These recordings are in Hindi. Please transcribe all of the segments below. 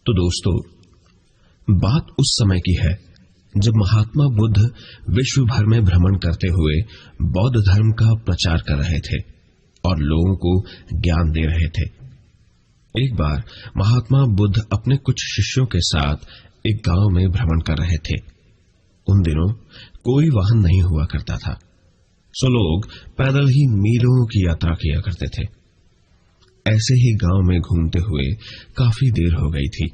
तो दोस्तों, बात उस समय की है जब महात्मा बुद्ध विश्व भर में भ्रमण करते हुए बौद्ध धर्म का प्रचार कर रहे थे और लोगों को ज्ञान दे रहे थे। एक बार महात्मा बुद्ध अपने कुछ शिष्यों के साथ एक गांव में भ्रमण कर रहे थे। उन दिनों कोई वाहन नहीं हुआ करता था, सो लोग पैदल ही मीलों की यात्रा किया करते थे। ऐसे ही गांव में घूमते हुए काफी देर हो गई थी।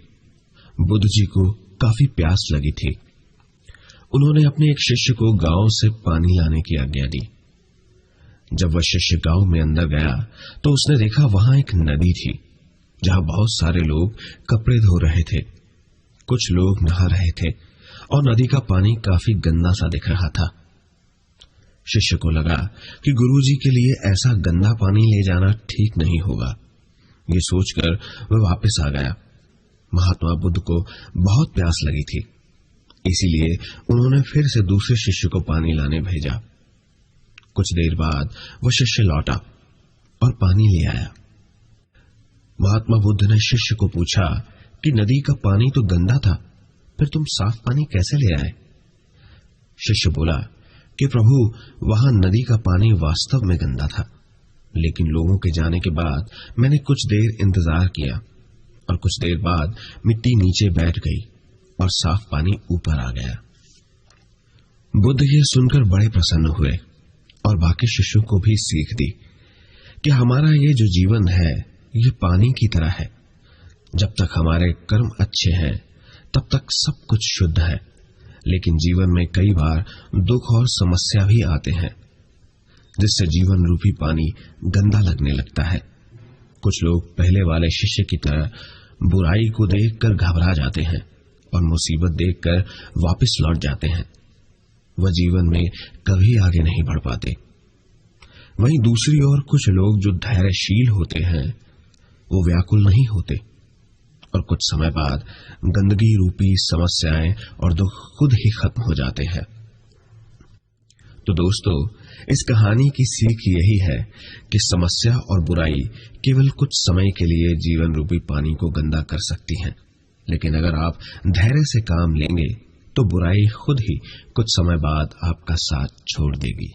बुद्ध जी को काफी प्यास लगी थी। उन्होंने अपने एक शिष्य को गांव से पानी लाने की आज्ञा दी। जब वह शिष्य गांव में अंदर गया तो उसने देखा वहां एक नदी थी जहां बहुत सारे लोग कपड़े धो रहे थे। कुछ लोग नहा रहे थे और नदी का पानी काफी गंदा सा दिख रहा था। शिष्य को लगा कि गुरुजी के लिए ऐसा गंदा पानी ले जाना ठीक नहीं होगा। ये सोचकर वह वापस आ गया। महात्मा बुद्ध को बहुत प्यास लगी थी, इसीलिए उन्होंने फिर से दूसरे शिष्य को पानी लाने भेजा। कुछ देर बाद वह शिष्य लौटा और पानी ले आया। महात्मा बुद्ध ने शिष्य को पूछा कि नदी का पानी तो गंदा था, फिर तुम साफ पानी कैसे ले आए? शिष्य बोला कि प्रभु, वहां नदी का पानी वास्तव में गंदा था, लेकिन लोगों के जाने के बाद मैंने कुछ देर इंतजार किया और कुछ देर बाद मिट्टी नीचे बैठ गई और साफ पानी ऊपर आ गया। बुद्ध ये सुनकर बड़े प्रसन्न हुए और बाकी शिष्यों को भी सीख दी कि हमारा ये जो जीवन है ये पानी की तरह है। जब तक हमारे कर्म अच्छे हैं तब तक सब कुछ शुद्ध है, लेकिन जीवन में कई बार दुख और समस्या भी आते हैं जिससे जीवन रूपी पानी गंदा लगने लगता है। कुछ लोग पहले वाले शिष्य की तरह बुराई को देखकर घबरा जाते हैं और मुसीबत देखकर वापस लौट जाते हैं। वह जीवन में कभी आगे नहीं बढ़ पाते। वहीं दूसरी ओर कुछ लोग जो धैर्यशील होते हैं वो व्याकुल नहीं होते और कुछ समय बाद गंदगी रूपी समस्याएं और दुख खुद ही खत्म हो जाते हैं। तो दोस्तों, इस कहानी की सीख यही है कि समस्या और बुराई केवल कुछ समय के लिए जीवन रूपी पानी को गंदा कर सकती हैं, लेकिन अगर आप धैर्य से काम लेंगे तो बुराई खुद ही कुछ समय बाद आपका साथ छोड़ देगी।